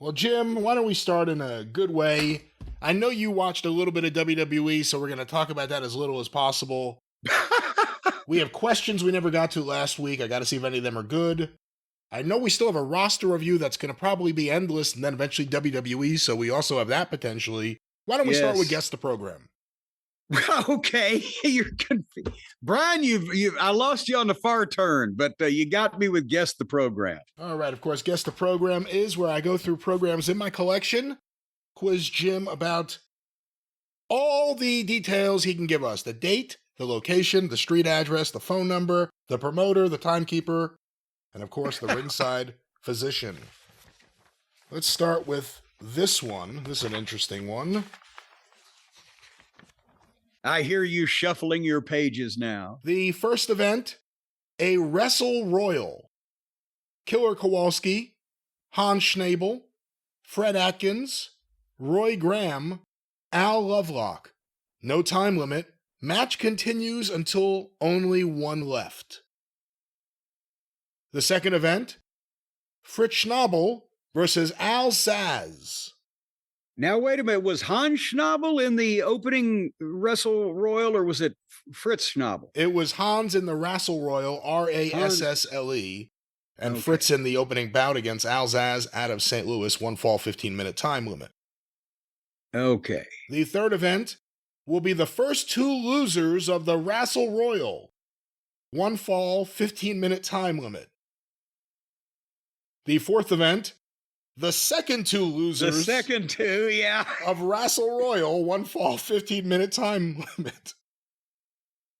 Well, Jim, why don't we start in a good way? I know you watched a little bit of WWE, so we're going to talk about that as little as possible. We have questions we never got to last week. I got to see if any of them are good. I know we still have a roster review that's going to probably be endless and then eventually WWE, so we also have that potentially. Why don't we start with Guess the Program? Okay, you're confused. Brian, I lost you on the far turn, but you got me with Guess the Program. All right, of course, Guess the Program is where I go through programs in my collection, quiz Jim about all the details he can give us. The date, the location, the street address, the phone number, the promoter, the timekeeper, and of course, the ringside physician. Let's start with this one. This is an interesting one. I hear you shuffling your pages now. The first event, a Wrestle Royal. Killer Kowalski, Hans Schnabel, Fred Atkins, Roy Graham, Al Lovelock. No time limit. Match continues until only one left. The second event, Fritz Schnabel versus Al Zaz. Now, wait a minute. Was Hans Schnabel in the opening Wrestle Royal, or was it Fritz Schnabel? It was Hans in the Wrestle Royal, Rassle, and okay. Fritz in the opening bout against Al Zaz out of St. Louis, one fall, 15-minute time limit. Okay. The third event will be the first two losers of the Wrestle Royal, one fall, 15-minute time limit. The fourth event, the second two losers. Of Wrestle Royal, one fall, 15-minute time limit.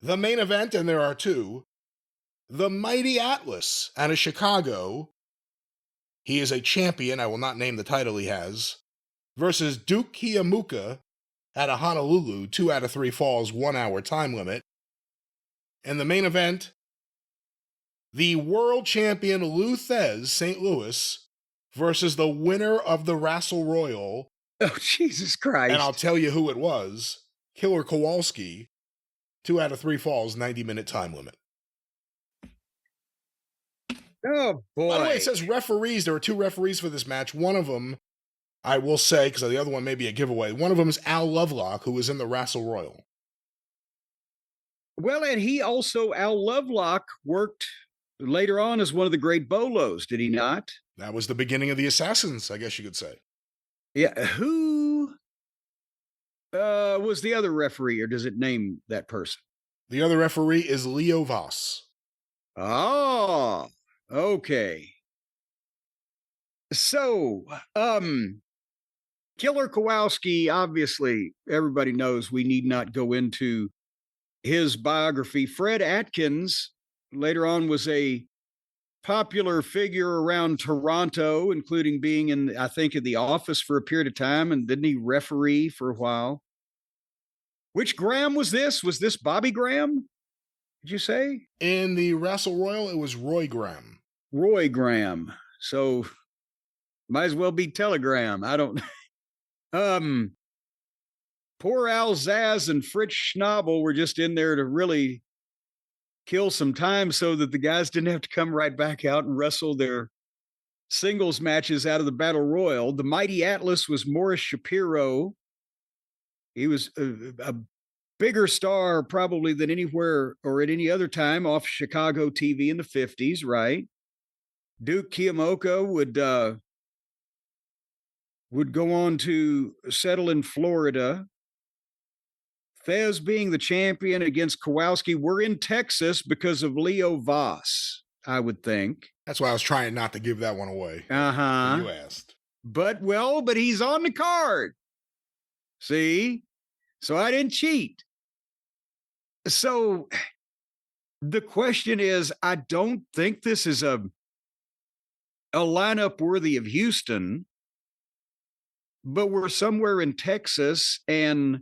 The main event, and there are two, the Mighty Atlas out of Chicago. He is a champion, I will not name the title he has, versus Duke Kiyamuka out of Honolulu, 2 out of 3 falls, 1 hour time limit. And the main event, the world champion Lou Thez, St. Louis, versus the winner of the Wrestle Royal. Oh, Jesus Christ. And I'll tell you who it was. Killer Kowalski, 2 out of 3 falls, 90-minute time limit. Oh, boy. By the way, it says referees. There were 2 referees for this match. One of them, I will say, because the other one may be a giveaway, one of them is Al Lovelock, who was in the Wrestle Royal. Well, and Al Lovelock worked later on as one of the great Bolos, did he not? That was the beginning of the Assassins, I guess you could say. Yeah, who was the other referee, or does it name that person? The other referee is Leo Voss. Oh, okay. So, Killer Kowalski, obviously, everybody knows we need not go into his biography. Fred Atkins later on was a popular figure around Toronto, including being in The Office for a period of time, and didn't he referee for a while? Which Graham was this? Was this Bobby Graham? Did you say? In the Wrestle Royal, it was Roy Graham. Roy Graham. So might as well be Telegram. I don't. Poor Al Zaz and Fritz Schnabel were just in there to really kill some time so that the guys didn't have to come right back out and wrestle their singles matches out of the Battle Royal. The Mighty Atlas was Morris Shapiro. He was a bigger star probably than anywhere or at any other time off Chicago TV in the 50s, right? Duke Kiyamoka would go on to settle in Florida. Thez being the champion against Kowalski. We're in Texas because of Leo Voss, I would think. That's why I was trying not to give that one away. Uh-huh. You asked. But he's on the card. See? So I didn't cheat. So the question is, I don't think this is a lineup worthy of Houston, but we're somewhere in Texas, and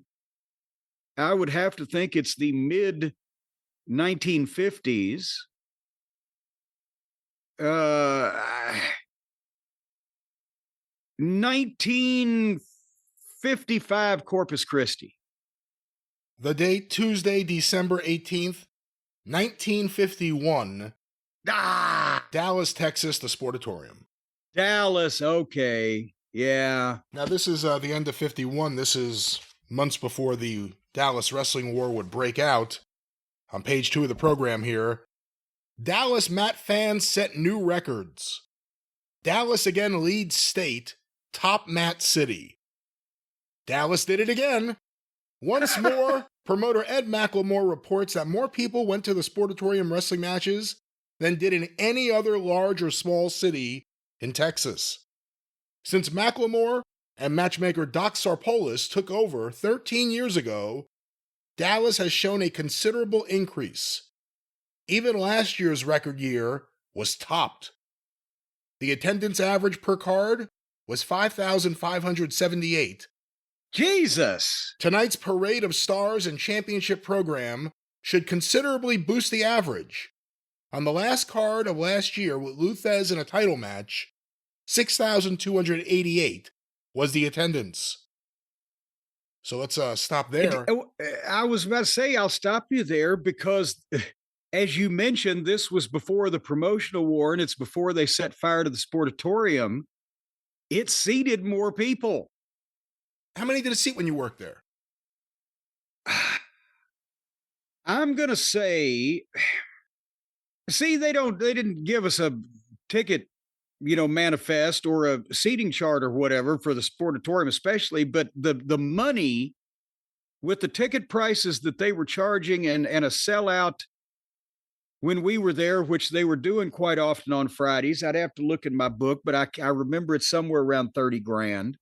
I would have to think it's the mid 1950s. 1955 Corpus Christi. The date, Tuesday, December 18th, 1951. Dallas, Texas, the Sportatorium. Dallas, okay. Yeah. Now, this is the end of 51. This is months before the Dallas Wrestling War would break out. On page 2 of the program here, Dallas mat fans set new records. Dallas again leads state, top mat city. Dallas did it again. Once more, promoter Ed McLemore reports that more people went to the Sportatorium wrestling matches than did in any other large or small city in Texas. Since McLemore and matchmaker Doc Sarpolis took over 13 years ago, Dallas has shown a considerable increase. Even last year's record year was topped. The attendance average per card was 5,578. Jesus! Tonight's Parade of Stars and Championship program should considerably boost the average. On the last card of last year with Luthez in a title match, 6,288 was the attendance. So let's stop there. I was about to say, I'll stop you there because, as you mentioned, this was before the promotional war and it's before they set fire to the Sportatorium. It seated more people. How many did it seat when you worked there? I'm going to say, see, they didn't give us a ticket, manifest or a seating chart or whatever for the Sportatorium especially, but the money with the ticket prices that they were charging and a sellout when we were there, which they were doing quite often on Fridays. I'd have to look in my book, but I remember it's somewhere around 30 grand.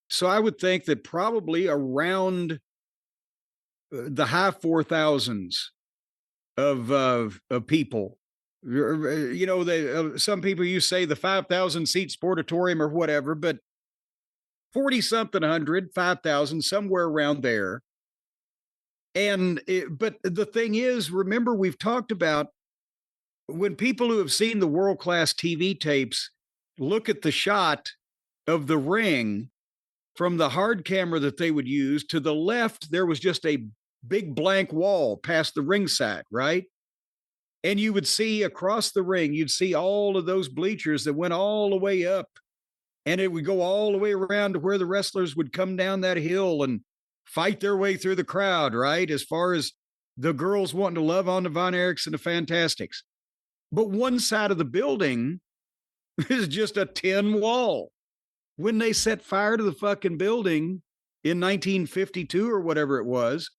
So I would think that probably around the high 4,000s of people. Some people you say the 5,000 seat Sportatorium or whatever, but 40 something 100, 5,000, somewhere around there. But the thing is, remember, we've talked about when people who have seen the world-class TV tapes look at the shot of the ring from the hard camera that they would use, to the left, there was just a big blank wall past the ringside, right? And you would see across the ring, you'd see all of those bleachers that went all the way up, and it would go all the way around to where the wrestlers would come down that hill and fight their way through the crowd, right? As far as the girls wanting to love on the Von Erichs and the Fantastics. But one side of the building is just a tin wall. When they set fire to the fucking building in 1952 or whatever it was,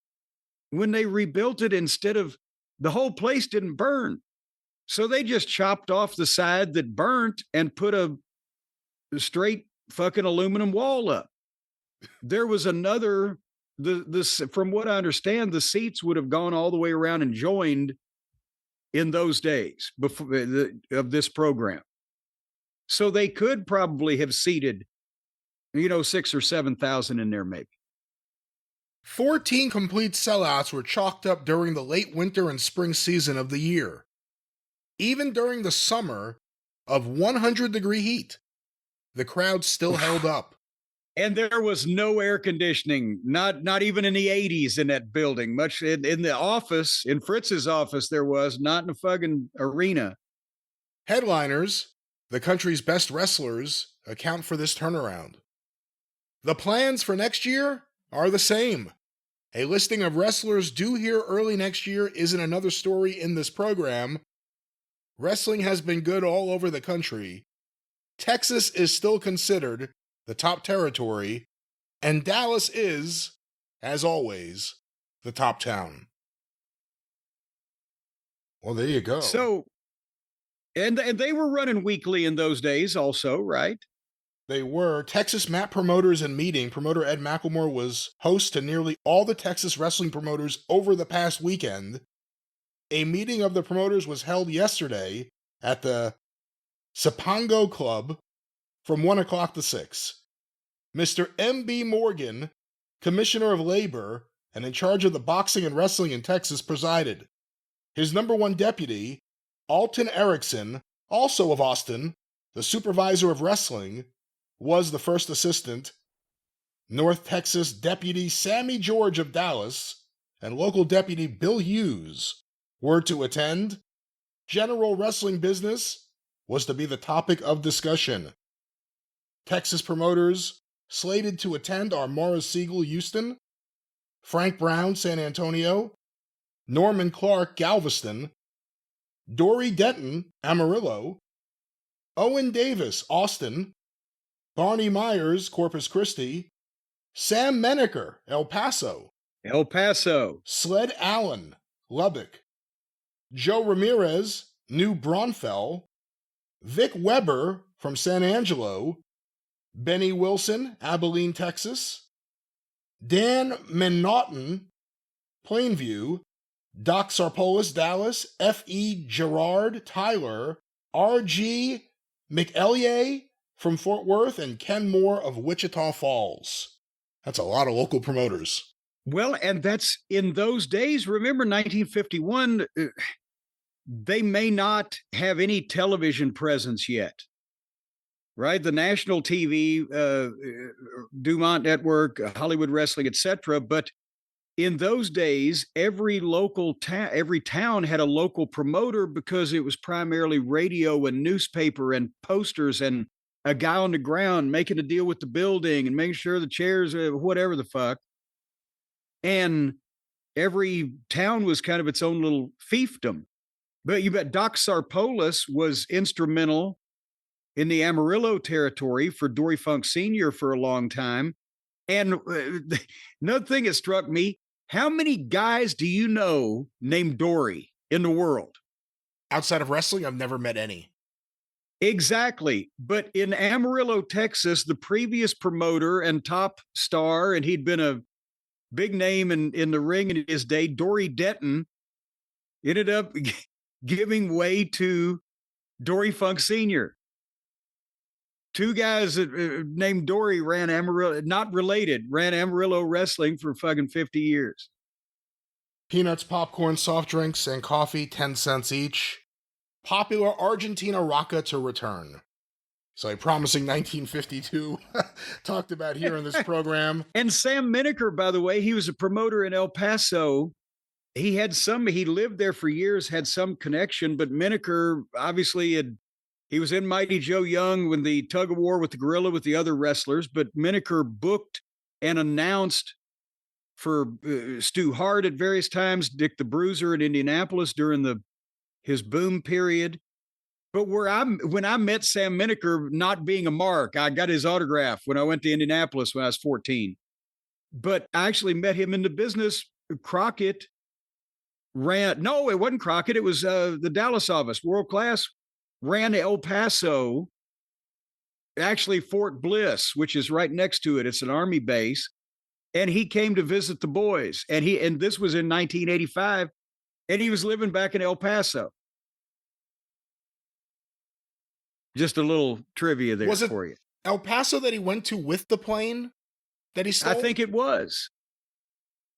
when they rebuilt it, instead of, the whole place didn't burn. So they just chopped off the side that burnt and put a straight fucking aluminum wall up. There was another, from what I understand, the seats would have gone all the way around and joined in those days before of this program. So they could probably have seated, 6,000 or 7,000 in there, maybe. 14 complete sellouts were chalked up during the late winter and spring season of the year. Even during the summer of 100-degree heat, the crowd still held up. And there was no air conditioning, not even in the 80s in that building. Much in the office, in Fritz's office, there was, not in the fucking arena. Headliners, the country's best wrestlers, account for this turnaround. The plans for next year are the same. A listing of wrestlers due here early next year isn't another story in this program. Wrestling has been good all over the country. Texas is still considered the top territory, and Dallas is, as always, the top town. Well, there you go. So, and they were running weekly in those days also, right? They were. Texas Mat Promoters and Meeting. Promoter Ed McLemore was host to nearly all the Texas wrestling promoters over the past weekend. A meeting of the promoters was held yesterday at the Sapango Club from 1 o'clock to 6. Mr. M.B. Morgan, Commissioner of Labor and in charge of the boxing and wrestling in Texas, presided. His number one deputy, Alton Erickson, also of Austin, the supervisor of wrestling, was the first assistant. North Texas Deputy Sammy George of Dallas and local deputy Bill Hughes were to attend. General wrestling business was to be the topic of discussion. Texas promoters slated to attend are Morris Siegel, Houston, Frank Brown, San Antonio, Norman Clark, Galveston, Dory Denton, Amarillo, Owen Davis, Austin, Barney Myers, Corpus Christi, Sam Menaker, El Paso, Sled Allen, Lubbock, Joe Ramirez, New Braunfels, Vic Weber from San Angelo, Benny Wilson, Abilene, Texas, Dan Menaughton, Plainview, Doc Sarpolis, Dallas, F.E. Gerard, Tyler, R.G. McEllier from Fort Worth, and Ken Moore of Wichita Falls. That's a lot of local promoters. Well, and that's in those days. Remember 1951, they may not have any television presence yet, right? The national TV, Dumont Network, Hollywood Wrestling, etc. But in those days, every town had a local promoter because it was primarily radio and newspaper and posters and a guy on the ground making a deal with the building and making sure the chairs, whatever the fuck. And every town was kind of its own little fiefdom. But you bet Doc Sarpolis was instrumental in the Amarillo territory for Dory Funk Sr. for a long time. And another thing that struck me, how many guys do you know named Dory in the world? Outside of wrestling, I've never met any. Exactly. But in Amarillo, Texas, the previous promoter and top star, and he'd been a big name in the ring in his day, Dory Denton, ended up giving way to Dory Funk Sr. Two guys named Dory ran Amarillo, not related, ran Amarillo wrestling for fucking 50 years. Peanuts, popcorn, soft drinks, and coffee, 10 cents each. Popular Argentina Rocca to return. So a promising 1952 talked about here in this program. And Sam Menaker, by the way, he was a promoter in El Paso. He lived there for years, had some connection, but Menaker obviously he was in Mighty Joe Young when the tug of war with the gorilla with the other wrestlers, but Menaker booked and announced for Stu Hart at various times, Dick the Bruiser in Indianapolis during his boom period. But when I met Sam Menaker, not being a mark, I got his autograph when I went to Indianapolis when I was 14. But I actually met him in the business. Crockett no, it wasn't Crockett. It was the Dallas office, World Class, ran El Paso, actually Fort Bliss, which is right next to it. It's an Army base. And he came to visit the boys. And this was in 1985. And he was living back in El Paso. Just a little trivia there for you. El Paso that he went to with the plane that he stole? I think it was.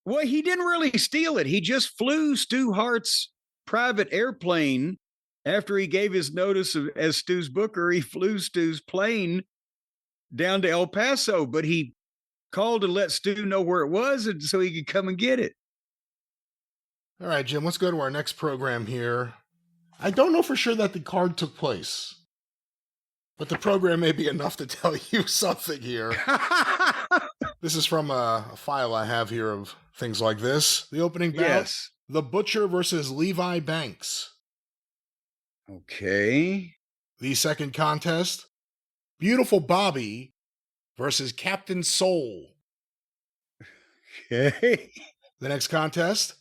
Well, he didn't really steal it. He just flew Stu Hart's private airplane after he gave his notice as Stu's booker. He flew Stu's plane down to El Paso, but he called to let Stu know where it was and so he could come and get it. All right, Jim, let's go to our next program here. I don't know for sure that the card took place, but the program may be enough to tell you something here. This is from a file I have here of things like this. The opening bout, yes. The Butcher versus Levi Banks. Okay. The second contest, Beautiful Bobby versus Captain Soul. Okay. The next contest,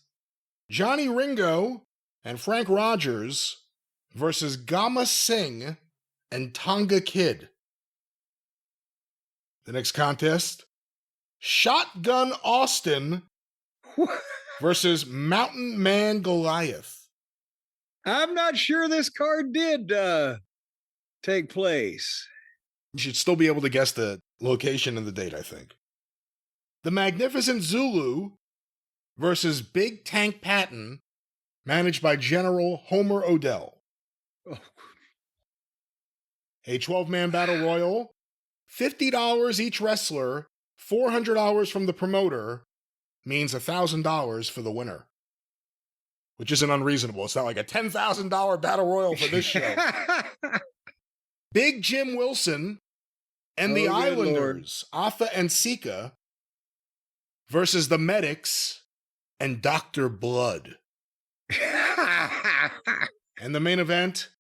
Johnny Ringo and Frank Rogers versus Gama Singh and Tonga Kid. The next contest, Shotgun Austin versus Mountain Man Goliath. I'm not sure this card did take place. You should still be able to guess the location and the date, I think. The Magnificent Zulu versus Big Tank Patton, managed by General Homer Odell. Oh. A 12-man battle royal, $50 each wrestler, $400 from the promoter, means $1,000 for the winner. Which isn't unreasonable. It's not like a $10,000 battle royal for this show. Big Jim Wilson And the Islanders, Afa and Sika, versus the Medics and Dr. Blood. And the main event,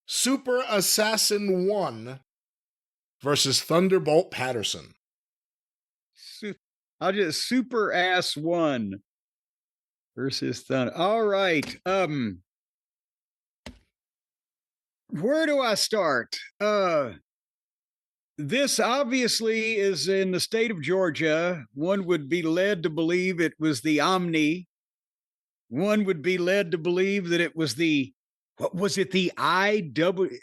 Super Assassin 1 versus Thunderbolt Patterson. I'll just Super Ass 1 versus Thunder. All right. Where do I start? This obviously is in the state of Georgia. One would be led to believe it was the Omni. One would be led to believe that it was the, what was it, the IWL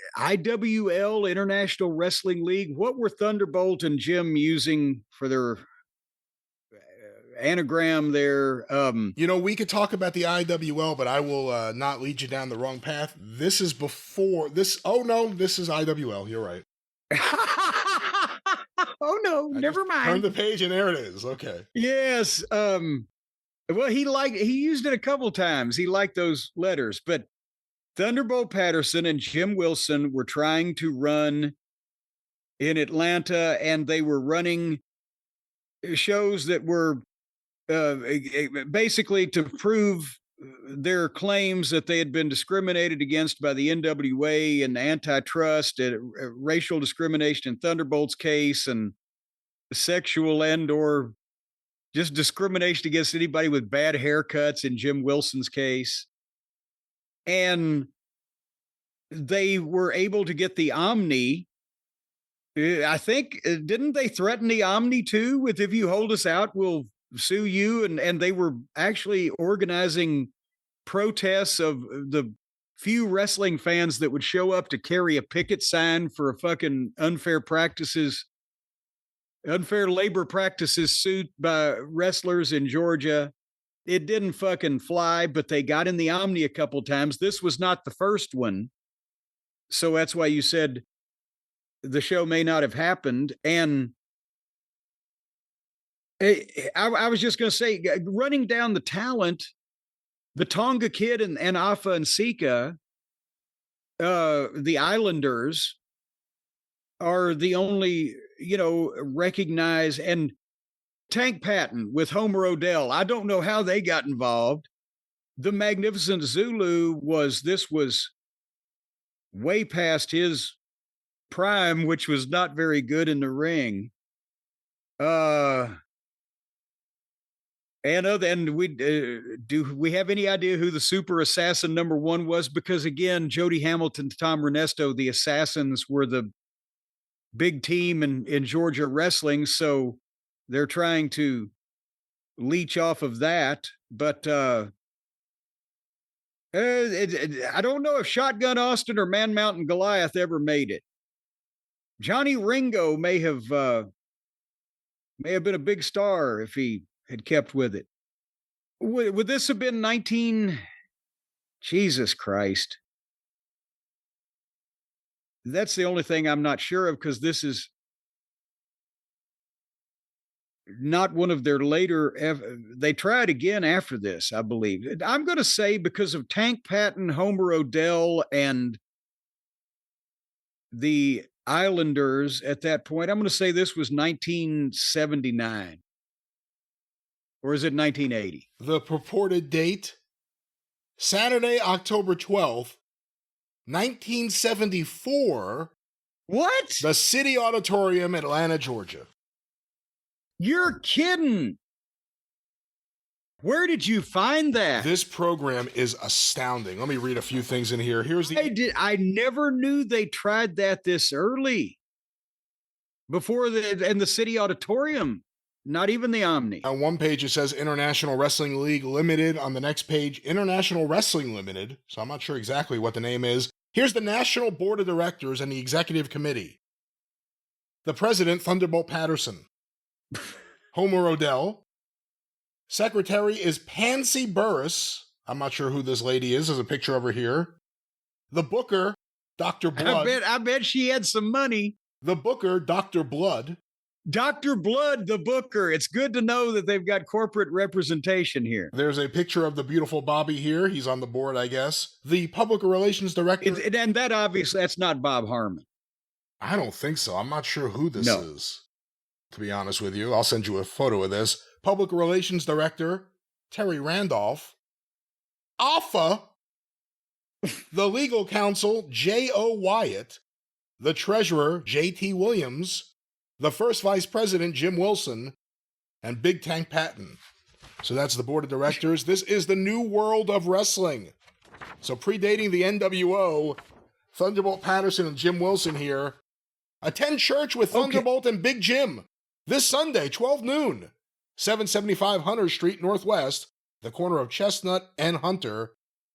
International Wrestling League? What were Thunderbolt and Jim using for their anagram there? We could talk about the IWL, but I will not lead you down the wrong path. This is before this. Oh no, this is IWL. You're right. Oh no, never mind. Turn the page and there it is. Okay. Yes. Well, he used it a couple times. He liked those letters, but Thunderbolt Patterson and Jim Wilson were trying to run in Atlanta, and they were running shows that were basically to prove their claims that they had been discriminated against by the NWA and antitrust, racial discrimination in Thunderbolt's case, and sexual and or just discrimination against anybody with bad haircuts in Jim Wilson's case. And they were able to get the Omni. I think, didn't they threaten the Omni too with, if you hold us out, we'll sue you? And they were actually organizing protests of the few wrestling fans that would show up to carry a picket sign for a fucking unfair labor practices suit by wrestlers in Georgia. It didn't fucking fly, but they got in the Omni a couple times. This was not the first one. So that's why you said the show may not have happened. And I was just going to say, running down the talent, the Tonga Kid and Afa and Sika, the Islanders are the only, recognize, and Tank Patton with Homer Odell. I don't know how they got involved. The Magnificent Zulu was way past his prime, which was not very good in the ring. And do we have any idea who the Super Assassin number 1 was? Because again, Jody Hamilton, Tom Ernesto, the Assassins were the big team in Georgia wrestling, so they're trying to leech off of that. But I don't know if Shotgun Austin or Man Mountain Goliath ever made it. Johnny Ringo may have been a big star if he had kept with it. Would this have been Jesus Christ? That's the only thing I'm not sure of, because this is not one of their later. They tried again after this, I believe. I'm going to say because of Tank Patton, Homer Odell, and the Islanders at that point, I'm going to say this was 1979. Or is it 1980? The purported date, Saturday, October 12th, 1974. What? The City Auditorium, Atlanta, Georgia. You're kidding. Where did you find that? This program is astounding. Let me read a few things in here. I never knew they tried that this early. Before the City Auditorium. Not even the Omni. On one page, it says International Wrestling League Limited. On the next page, International Wrestling Limited. So I'm not sure exactly what the name is. Here's the National Board of Directors and the Executive Committee. The President, Thunderbolt Patterson. Homer Odell. Secretary is Pansy Burris. I'm not sure who this lady is. There's a picture of her here. The Booker, Dr. Blood. I bet she had some money. The Booker, Dr. Blood. Dr. Blood, the Booker. It's good to know that they've got corporate representation here. There's a picture of the beautiful Bobby here. He's on the board, I guess. The Public Relations Director. And that obviously, that's not Bob Harmon. I don't think so. I'm not sure who this is, to be honest with you. I'll send you a photo of this. Public Relations Director, Terry Randolph. Alpha, the legal counsel, J.O. Wyatt. The treasurer, J.T. Williams. The first vice president, Jim Wilson. And Big Tank Patton. So that's the board of directors. This is the new world of wrestling. So predating the NWO, Thunderbolt Patterson and Jim Wilson here. Attend church with Thunderbolt and Big Jim this Sunday, 12 noon, 775 Hunter Street Northwest, the corner of Chestnut and Hunter.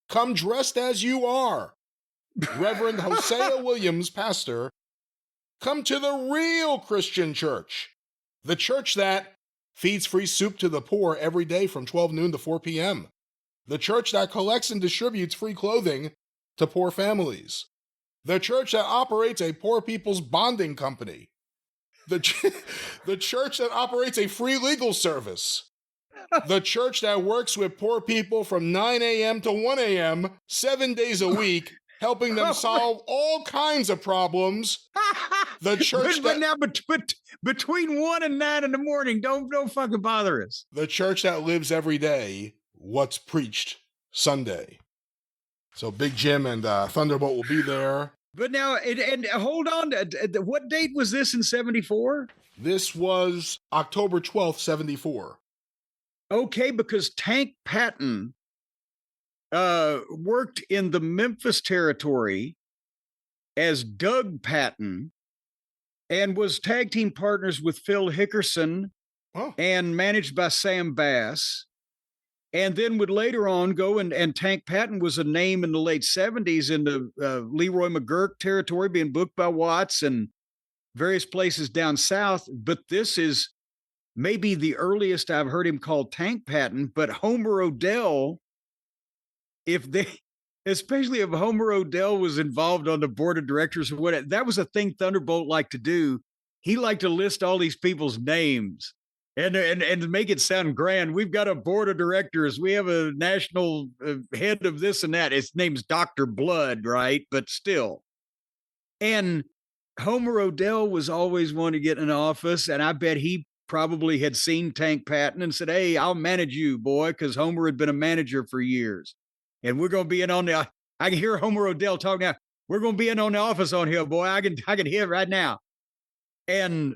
Come dressed as you are. Reverend Hosea Williams, pastor. Come to the real Christian church. The church that feeds free soup to the poor every day from 12 noon to 4 p.m. The church that collects and distributes free clothing to poor families. The church that operates a poor people's bonding company. The church that operates a free legal service. The church that works with poor people from 9 a.m. to 1 a.m., 7 days a week, helping them solve all kinds of problems. The church between 1 and 9 in the morning, don't fucking bother us. The church that lives every day what's preached Sunday. So Big Jim and Thunderbolt will be there. But now, and hold on, what date was this in 74? This was October 12th, 74. Okay, because Tank Patton worked in the Memphis territory as Doug Patton and was tag team partners with Phil Hickerson and managed by Sam Bass. And then would later on go and Tank Patton was a name in the late 70s in the Leroy McGurk territory, being booked by Watts and various places down south. But this is maybe the earliest I've heard him called Tank Patton. But Homer Odell, especially if Homer Odell was involved on the board of directors or what, that was a thing Thunderbolt liked to do. He liked to list all these people's names. And to make it sound grand, we've got a board of directors. We have a national head of this and that. His name's Dr. Blood, right? But still. And Homer Odell was always one to get in office. And I bet he probably had seen Tank Patton and said, hey, I'll manage you, boy, because Homer had been a manager for years. And we're going to be in on the, I can hear Homer Odell talk now. We're going to be in on the office on here, boy. I can hear it right now. And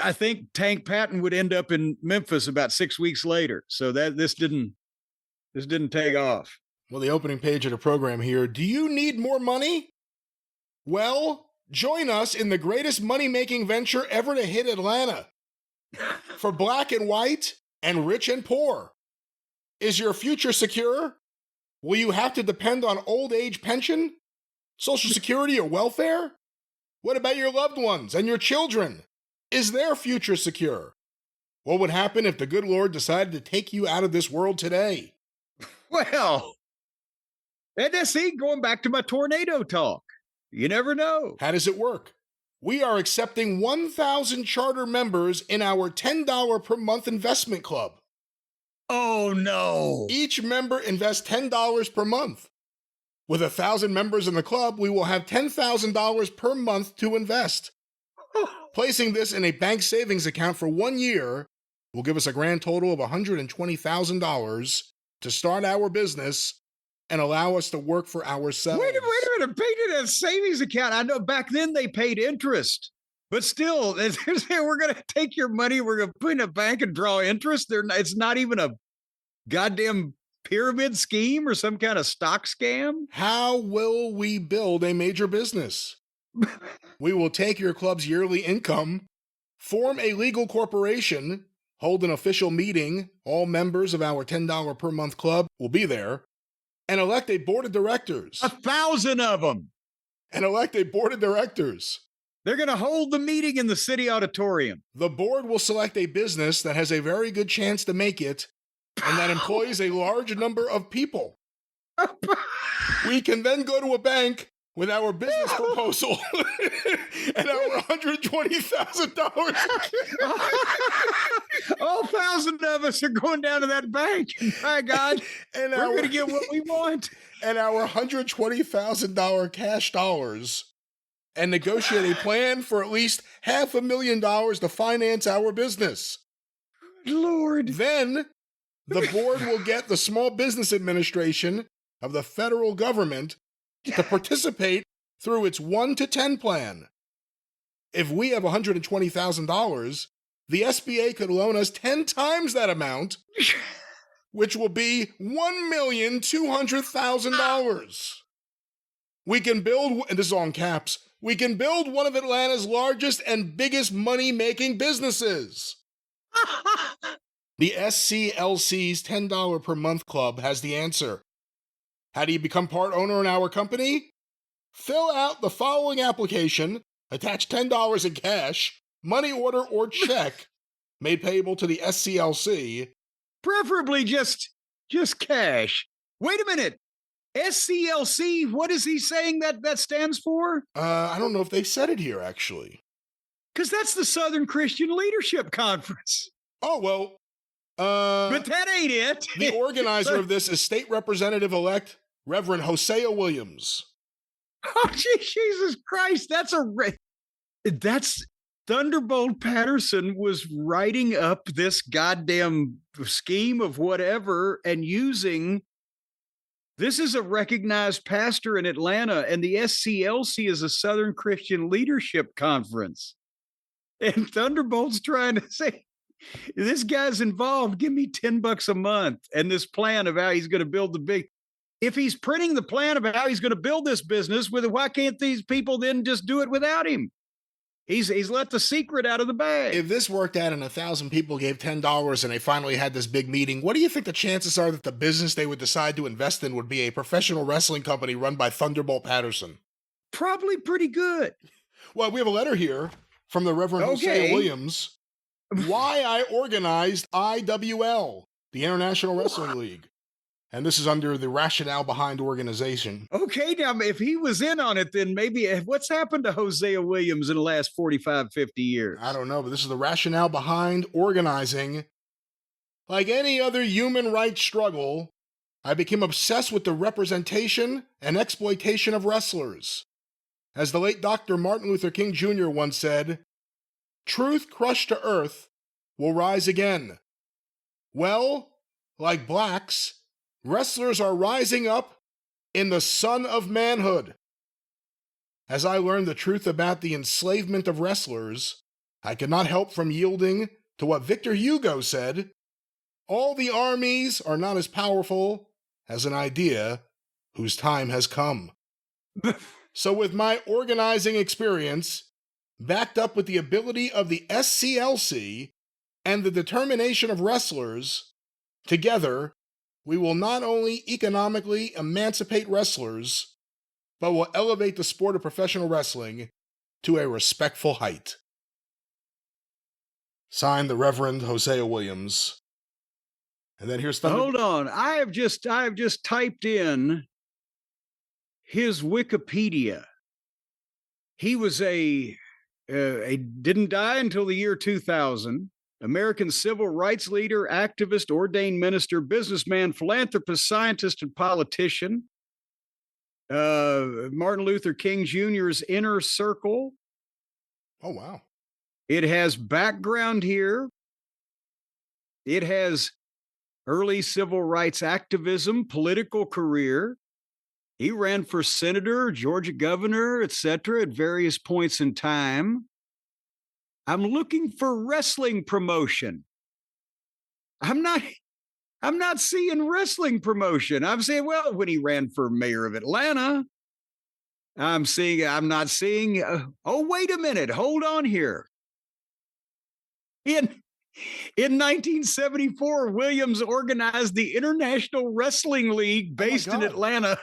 I think Tank Patton would end up in Memphis about 6 weeks later. So this didn't take off. Well, the opening page of the program here. Do you need more money? Well, join us in the greatest money-making venture ever to hit Atlanta. For black and white and rich and poor. Is your future secure? Will you have to depend on old age pension, Social Security, or welfare? What about your loved ones and your children? Is their future secure? What would happen if the good Lord decided to take you out of this world today? Well, and see, going back to my tornado talk, you never know. How does it work? We are accepting 1,000 charter members in our $10 per month investment club. Oh, no. Each member invests $10 per month. With 1,000 members in the club, we will have $10,000 per month to invest. Placing this in a bank savings account for 1 year will give us a grand total of $120,000 to start our business and allow us to work for ourselves. Wait a minute, paid in a savings account. I know back then they paid interest, but still, we're going to take your money, we're going to put in a bank and draw interest. It's not even a goddamn pyramid scheme or some kind of stock scam. How will we build a major business? We will take your club's yearly income, form a legal corporation, hold an official meeting, all members of our $10 per month club will be there, and elect a board of directors. 1,000 of them. And elect a board of directors. They're going to hold the meeting in the city auditorium. The board will select a business that has a very good chance to make it and that employs a large number of people. We can then go to a bank with our business proposal and our $120,000. All 1,000 of us are going down to that bank. My God, and we're going to get what we want. And our $120,000 cash dollars and negotiate a plan for at least $500,000 to finance our business. Lord. Then the board will get the Small Business Administration of the federal government to participate through its 1 to 10 plan. If we have $120,000, the SBA could loan us 10 times that amount, which will be $1,200,000. We can build, and this is all in caps, we can build one of Atlanta's largest and biggest money-making businesses. The SCLC's $10 per month club has the answer. How do you become part owner in our company? Fill out the following application, attach $10 in cash, money order or check, made payable to the SCLC. Preferably just cash. Wait a minute. SCLC, what is he saying that stands for? I don't know if they said it here, actually. Because that's the Southern Christian Leadership Conference. Oh, well. But that ain't it. The organizer of this is State Representative-elect Reverend Hosea Williams. Oh, Jesus Christ. That's Thunderbolt Patterson was writing up this goddamn scheme of whatever and using. This is a recognized pastor in Atlanta, and the SCLC is a Southern Christian Leadership Conference. And Thunderbolt's trying to say, this guy's involved. Give me $10 a month. And this plan of how he's going to build the big. If he's printing the plan of how he's going to build this business, why can't these people then just do it without him? He's let the secret out of the bag. If this worked out and 1,000 people gave $10 and they finally had this big meeting, what do you think the chances are that the business they would decide to invest in would be a professional wrestling company run by Thunderbolt Patterson? Probably pretty good. Well, we have a letter here from the Reverend Hosea Williams. Why I organized IWL, the International Wrestling League. And this is under the rationale behind organization. Okay, now, if he was in on it, then maybe what's happened to Hosea Williams in the last 45, 50 years? I don't know, but this is the rationale behind organizing. Like any other human rights struggle, I became obsessed with the representation and exploitation of wrestlers. As the late Dr. Martin Luther King Jr. once said, "Truth crushed to earth will rise again." Well, like blacks, wrestlers are rising up in the sun of manhood. As I learned the truth about the enslavement of wrestlers, I could not help from yielding to what Victor Hugo said, "All the armies are not as powerful as an idea whose time has come." So with my organizing experience, backed up with the ability of the SCLC and the determination of wrestlers, together, we will not only economically emancipate wrestlers, but will elevate the sport of professional wrestling to a respectful height. Signed, the Reverend Hosea Williams. And then here's Hold on. I have just typed in his Wikipedia. He was didn't die until the year 2000. American civil rights leader, activist, ordained minister, businessman, philanthropist, scientist, and politician. Martin Luther King Jr.'s inner circle. Oh, wow. It has background here. It has early civil rights activism, political career. He ran for senator, Georgia governor, etc. at various points in time. I'm looking for wrestling promotion. I'm not seeing wrestling promotion. I'm saying, well, when he ran for mayor of Atlanta, I'm not seeing, oh, wait a minute, hold on here. In 1974, Williams organized the International Wrestling League based in Atlanta,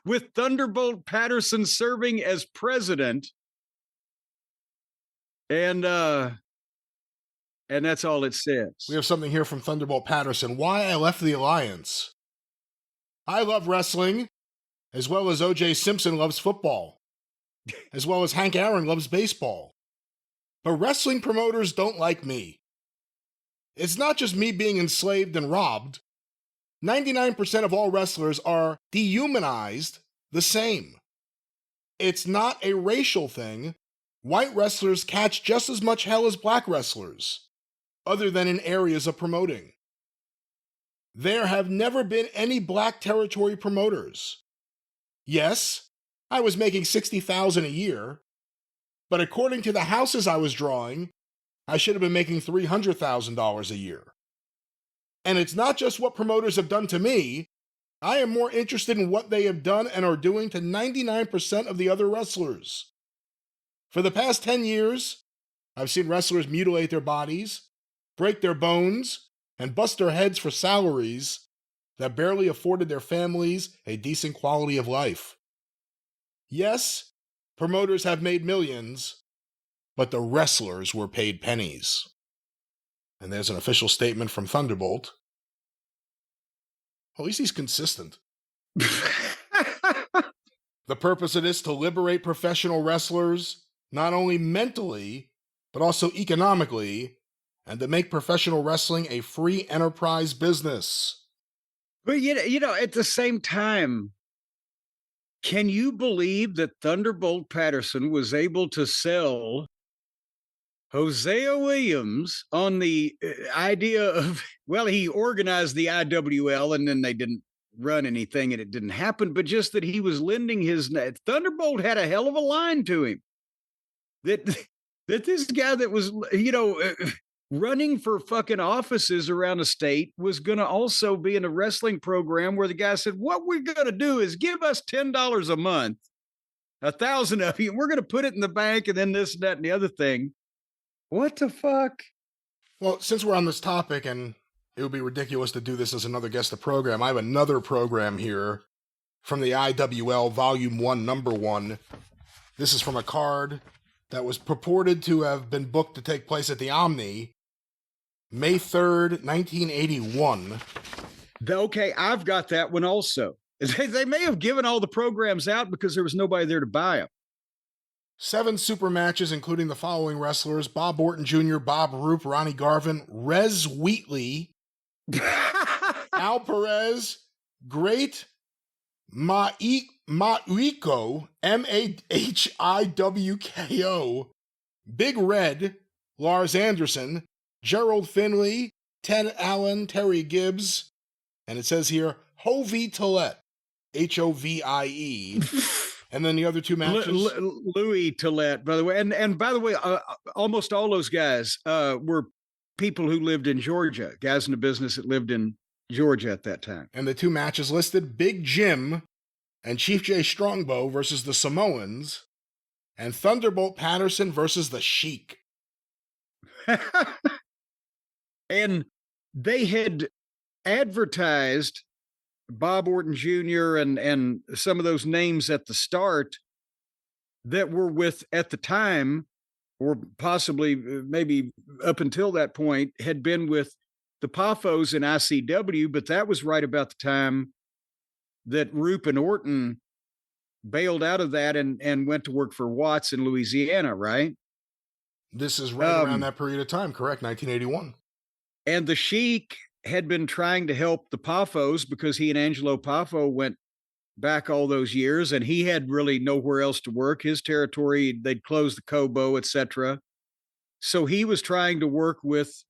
with Thunderbolt Patterson serving as president. And that's all it says. We have something here from Thunderbolt Patterson. Why I left the alliance. I love wrestling, as well as O.J. Simpson loves football, as well as Hank Aaron loves baseball. But wrestling promoters don't like me. It's not just me being enslaved and robbed. 99% of all wrestlers are dehumanized the same. it's not a racial thing. White wrestlers catch just as much hell as black wrestlers, other than in areas of promoting. There have never been any black territory promoters. Yes, I was making $60,000 a year, but according to the houses I was drawing, I should have been making $300,000 a year. And it's not just what promoters have done to me. I am more interested in what they have done and are doing to 99% of the other wrestlers. For the past 10 years, I've seen wrestlers mutilate their bodies, break their bones, and bust their heads for salaries that barely afforded their families a decent quality of life. Yes, promoters have made millions, but the wrestlers were paid pennies. And there's an official statement from Thunderbolt. At least he's consistent. The purpose of this, to liberate professional wrestlers, not only mentally, but also economically, and to make professional wrestling a free enterprise business. But, you know, at the same time, can you believe that Thunderbolt Patterson was able to sell Hosea Williams on the idea of, well, he organized the IWL and then they didn't run anything and it didn't happen, but just that he was lending his, Thunderbolt had a hell of a line to him. That this guy that was, you know, running for fucking offices around the state was going to also be in a wrestling program where the guy said, what we're going to do is give us $10 a month, 1,000 of you, and we're going to put it in the bank and then this, that, and the other thing. What the fuck? Well, since we're on this topic, and it would be ridiculous to do this as another guest of the program, I have another program here from the IWL Volume 1, Number 1. This is from a card that was purported to have been booked to take place at the Omni, May 3rd, 1981. Okay, I've got that one also. They may have given all the programs out because there was nobody there to buy them. 7 super matches, including the following wrestlers: Bob Orton Jr., Bob Roop, Ronnie Garvin, Rez Wheatley, Al Perez, Great Mahiwko, Mahiwko, Big Red, Lars Anderson, Gerald Finley, Ted Allen, Terry Gibbs, and it says here, Hovie Tillett, H-O-V-I-E. And then the other 2 matches. Louis Tillett, by the way. And by the way, almost all those guys were people who lived in Georgia, guys in the business that lived in Georgia at that time. And the 2 matches listed, Big Jim and Chief Jay Strongbow versus the Samoans, and Thunderbolt Patterson versus the Sheik. And they had advertised Bob Orton Jr. and some of those names at the start that were with, at the time, or possibly maybe up until that point, had been with the Poffos in ICW, but that was right about the time that Roop and Orton bailed out of that and went to work for Watts in Louisiana, right? This is right around that period of time, correct? 1981. And the Sheik had been trying to help the Poffos because he and Angelo Poffo went back all those years, and he had really nowhere else to work. His territory, they'd closed the Cobo, etc. So he was trying to work with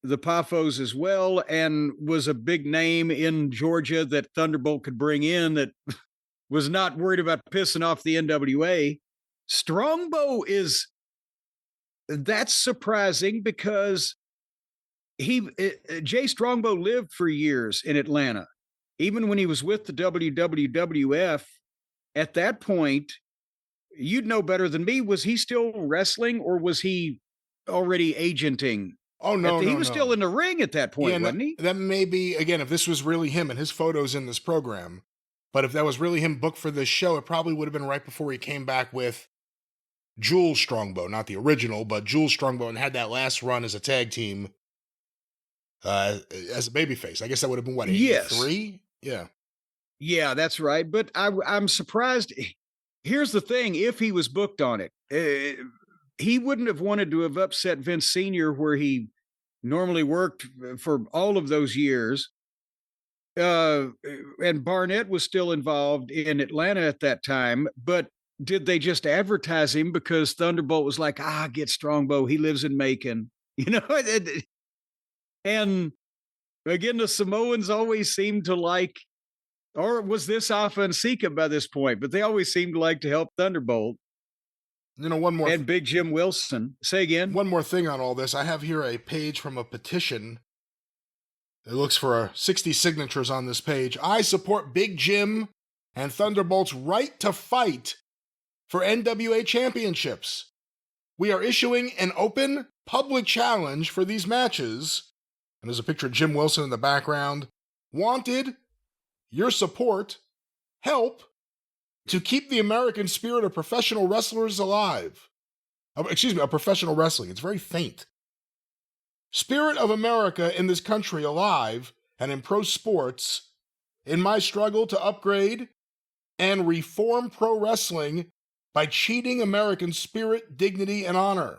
the Poffos as well, and was a big name in Georgia that Thunderbolt could bring in that was not worried about pissing off the NWA. Strongbow that's surprising because Jay Strongbow lived for years in Atlanta. Even when he was with the WWF, at that point, you'd know better than me. Was he still wrestling or was he already agenting? Oh, no, he was still in the ring at that point, wasn't he? That may be, again, if this was really him, and his photo's in this program, but if that was really him booked for this show, it probably would have been right before he came back with Jules Strongbow, not the original, but Jules Strongbow, and had that last run as a tag team as a babyface. I guess that would have been, what, 83? Yes. Yeah, that's right. But I'm surprised. Here's the thing. If he was booked on it, he wouldn't have wanted to have upset Vince Sr., where he normally worked for all of those years. and Barnett was still involved in Atlanta at that time, but did they just advertise him because Thunderbolt was like, get Strongbow, he lives in Macon, and again, the Samoans always seemed to like, or was this Afa and Sika by this point, but they always seemed to like to help Thunderbolt. One more. And Big Jim Wilson. Say again. One more thing on all this. I have here a page from a petition. It looks for 60 signatures on this page. I support Big Jim and Thunderbolt's right to fight for NWA championships. We are issuing an open, public challenge for these matches. And there's a picture of Jim Wilson in the background. Wanted your support, help, to keep the American spirit of professional wrestlers alive. Of professional wrestling. It's very faint. Spirit of America in this country alive and in pro sports in my struggle to upgrade and reform pro wrestling by cheating American spirit, dignity, and honor.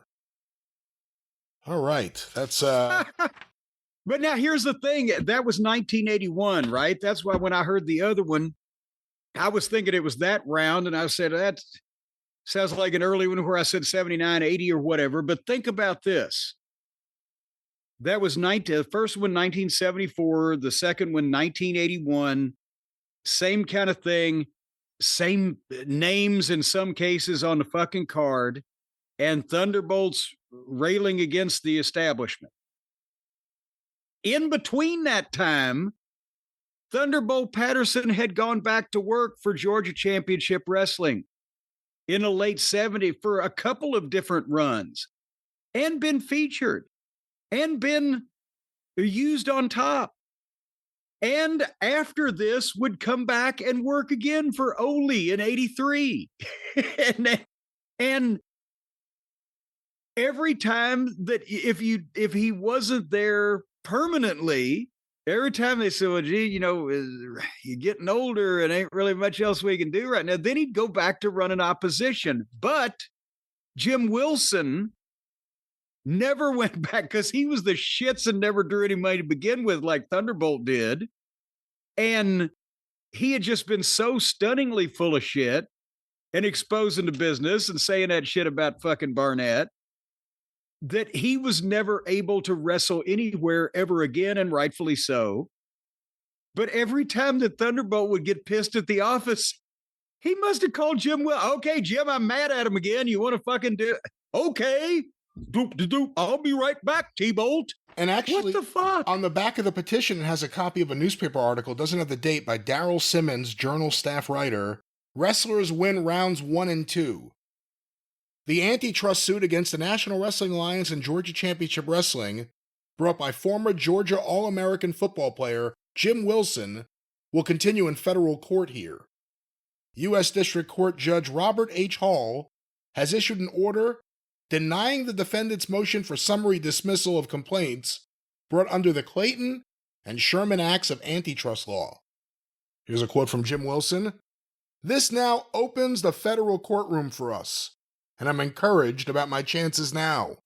All right. That's... But now here's the thing. That was 1981, right? That's why when I heard the other one, I was thinking it was that round, and I said, that sounds like an early one where I said 79, 80 or whatever. But think about this. That was the first one, 1974, the second one, 1981. Same kind of thing, same names in some cases on the fucking card, and Thunderbolt's railing against the establishment. In between that time, Thunderbolt Patterson had gone back to work for Georgia Championship Wrestling in the late 70s for a couple of different runs and been featured and been used on top. And after this would come back and work again for Ole in 83. and every time that if he wasn't there permanently, every time they said, well, gee, you're getting older and ain't really much else we can do right now, then he'd go back to running opposition. But Jim Wilson never went back because he was the shits and never drew any money to begin with like Thunderbolt did. And he had just been so stunningly full of shit and exposing the business and saying that shit about fucking Barnett that he was never able to wrestle anywhere ever again, and rightfully so. But every time that Thunderbolt would get pissed at the office, he must have called Jim. Well, okay, Jim, I'm mad at him again. You want to fucking do it? Okay. Doop. I'll be right back, T-Bolt. And actually, what the fuck? On the back of the petition, it has a copy of a newspaper article. It doesn't have the date, by Daryl Simmons, Journal staff writer. Wrestlers win rounds 1 and 2. The antitrust suit against the National Wrestling Alliance and Georgia Championship Wrestling, brought by former Georgia All-American football player Jim Wilson, will continue in federal court here. U.S. District Court Judge Robert H. Hall has issued an order denying the defendant's motion for summary dismissal of complaints brought under the Clayton and Sherman Acts of antitrust law. Here's a quote from Jim Wilson. This now opens the federal courtroom for us, and I'm encouraged about my chances now.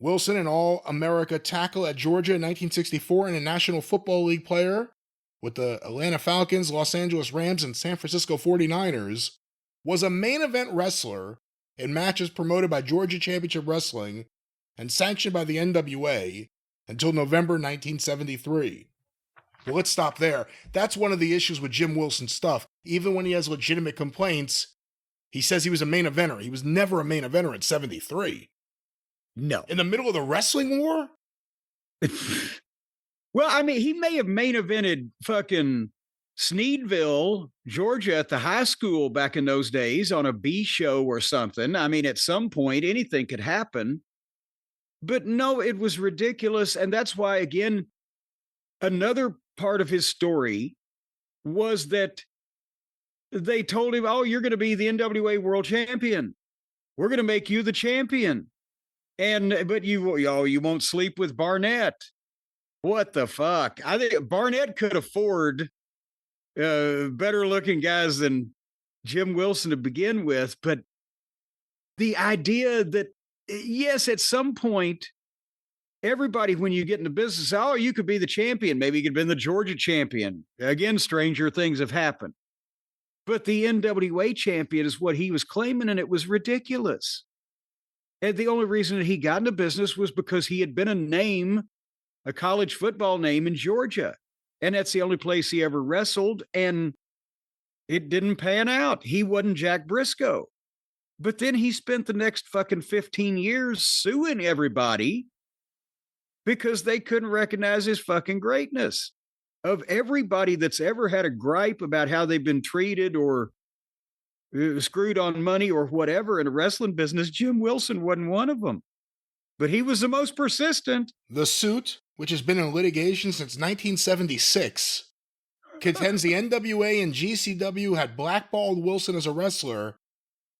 Wilson, an All-America tackle at Georgia in 1964 and a National Football League player with the Atlanta Falcons, Los Angeles Rams, and San Francisco 49ers, was a main event wrestler in matches promoted by Georgia Championship Wrestling and sanctioned by the NWA until November 1973. Well, let's stop there. That's one of the issues with Jim Wilson's stuff. Even when he has legitimate complaints, he says he was a main eventer. He was never a main eventer in 73. No. In the middle of the wrestling war? Well, I mean, he may have main evented fucking Sneedville, Georgia at the high school back in those days on a B show or something. I mean, at some point, anything could happen. But no, it was ridiculous. And that's why, again, another part of his story was that they told him, oh, you're going to be the NWA world champion. We're going to make you the champion. But you won't sleep with Barnett. What the fuck? I think Barnett could afford better looking guys than Jim Wilson to begin with. But the idea that, yes, at some point, everybody, when you get into business, oh, you could be the champion. Maybe you could have been the Georgia champion. Again, stranger things have happened. But the NWA champion is what he was claiming, and it was ridiculous. And the only reason that he got into business was because he had been a college football name in Georgia. And that's the only place he ever wrestled. And it didn't pan out. He wasn't Jack Briscoe. But then he spent the next fucking 15 years suing everybody because they couldn't recognize his fucking greatness. Of everybody that's ever had a gripe about how they've been treated or screwed on money or whatever in a wrestling business, Jim Wilson wasn't one of them. But he was the most persistent. The suit, which has been in litigation since 1976, contends the NWA and GCW had blackballed Wilson as a wrestler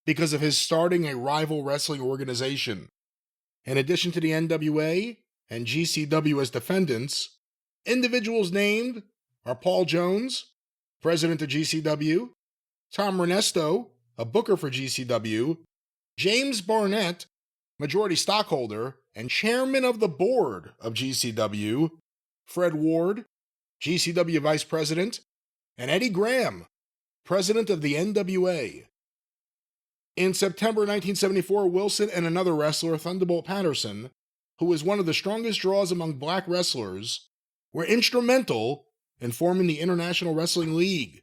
because of his starting a rival wrestling organization. In addition to the NWA and GCW as defendants, individuals named are Paul Jones, president of GCW, Tom Renesto, a booker for GCW, James Barnett, majority stockholder and chairman of the board of GCW, Fred Ward, GCW vice president, and Eddie Graham, president of the NWA. In September 1974, Wilson and another wrestler, Thunderbolt Patterson, who was one of the strongest draws among black wrestlers, were instrumental in forming the International Wrestling League.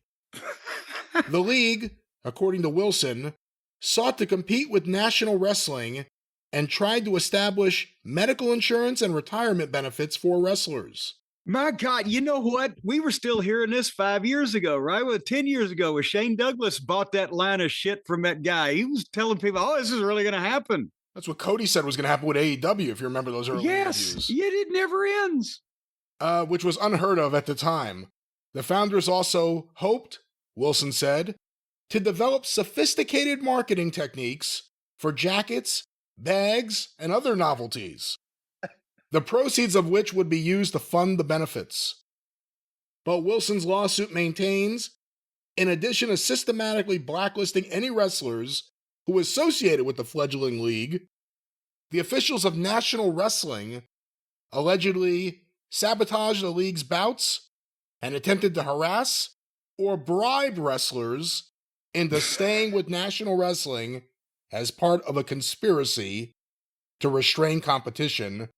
The league, according to Wilson, sought to compete with National Wrestling and tried to establish medical insurance and retirement benefits for wrestlers. My God, you know what? We were still hearing this 5 years ago, right? Well, 10 years ago, when Shane Douglas bought that line of shit from that guy. He was telling people, oh, this is really going to happen. That's what Cody said was going to happen with AEW, if you remember those early interviews. Yes, it never ends. Which was unheard of at the time. The founders also hoped, Wilson said, to develop sophisticated marketing techniques for jackets, bags, and other novelties, the proceeds of which would be used to fund the benefits. But Wilson's lawsuit maintains, in addition to systematically blacklisting any wrestlers who associated with the fledgling league, the officials of National Wrestling allegedly sabotaged the league's bouts and attempted to harass or bribe wrestlers into staying with National Wrestling as part of a conspiracy to restrain competition.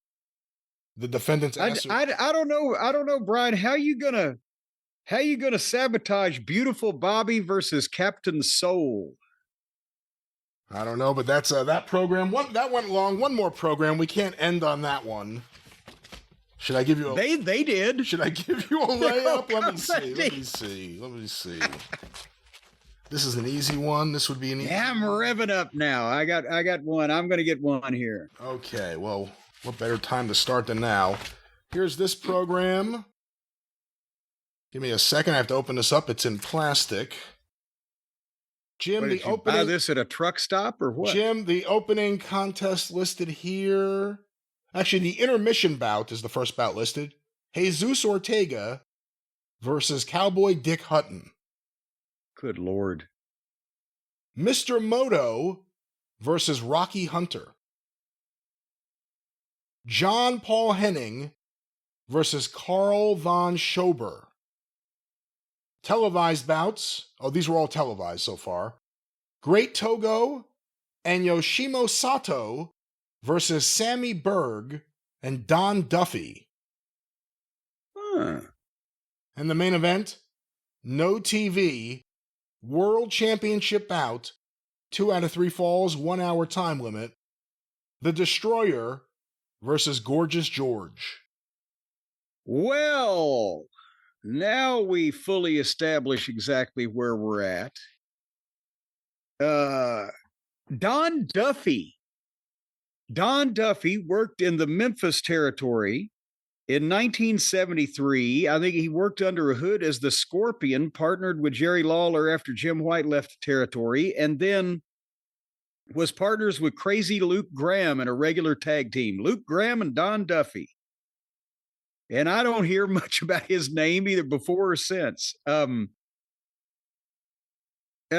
The defendants answered, I don't know, Brian. How you gonna sabotage Beautiful Bobby versus Captain Soul? I don't know, but that's that program. That went long. One more program. We can't end on that one. Should I give you a... They did. Should I give you a layup? Let me see. This is an easy one. This would be an easy one. I'm revving up now. I got one. I'm going to get one here. Okay, well, what better time to start than now? Here's this program. Give me a second. I have to open this up. It's in plastic. Jim, the opening... buy this at a truck stop or what? Jim, the opening contest listed here... Actually, the intermission bout is the first bout listed. Jesus Ortega versus Cowboy Dick Hutton. Good Lord. Mr. Moto versus Rocky Hunter. John Paul Henning versus Carl von Schober. Televised bouts. Oh, these were all televised so far. Great Togo and Yoshimo Sato versus Sammy Berg and Don Duffy. Huh. And the main event, no TV, World Championship bout, 2 out of 3 falls, 1 hour time limit. The Destroyer versus Gorgeous George. Well, now we fully establish exactly where we're at. Don Duffy worked in the Memphis territory in 1973. I think he worked under a hood as the Scorpion, partnered with Jerry Lawler after Jim White left the territory, and then was partners with Crazy Luke Graham in a regular tag team. Luke Graham and Don Duffy. And I don't hear much about his name either before or since.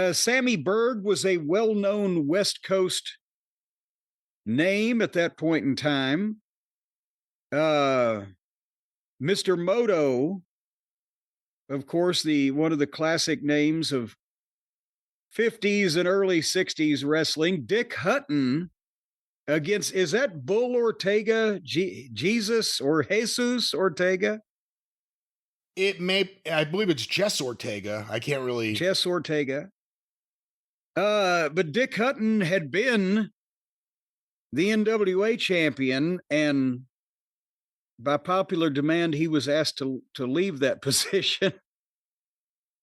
Sammy Berg was a well-known West Coast name at that point in time. Mr. Moto, of course, one of the classic names of 50s and early 60s wrestling. Dick Hutton against, is that Bull Ortega, Jesus or Jesus Ortega? I believe it's Jess Ortega. I can't really. Jess Ortega. But Dick Hutton had been the NWA champion, and by popular demand, he was asked to leave that position.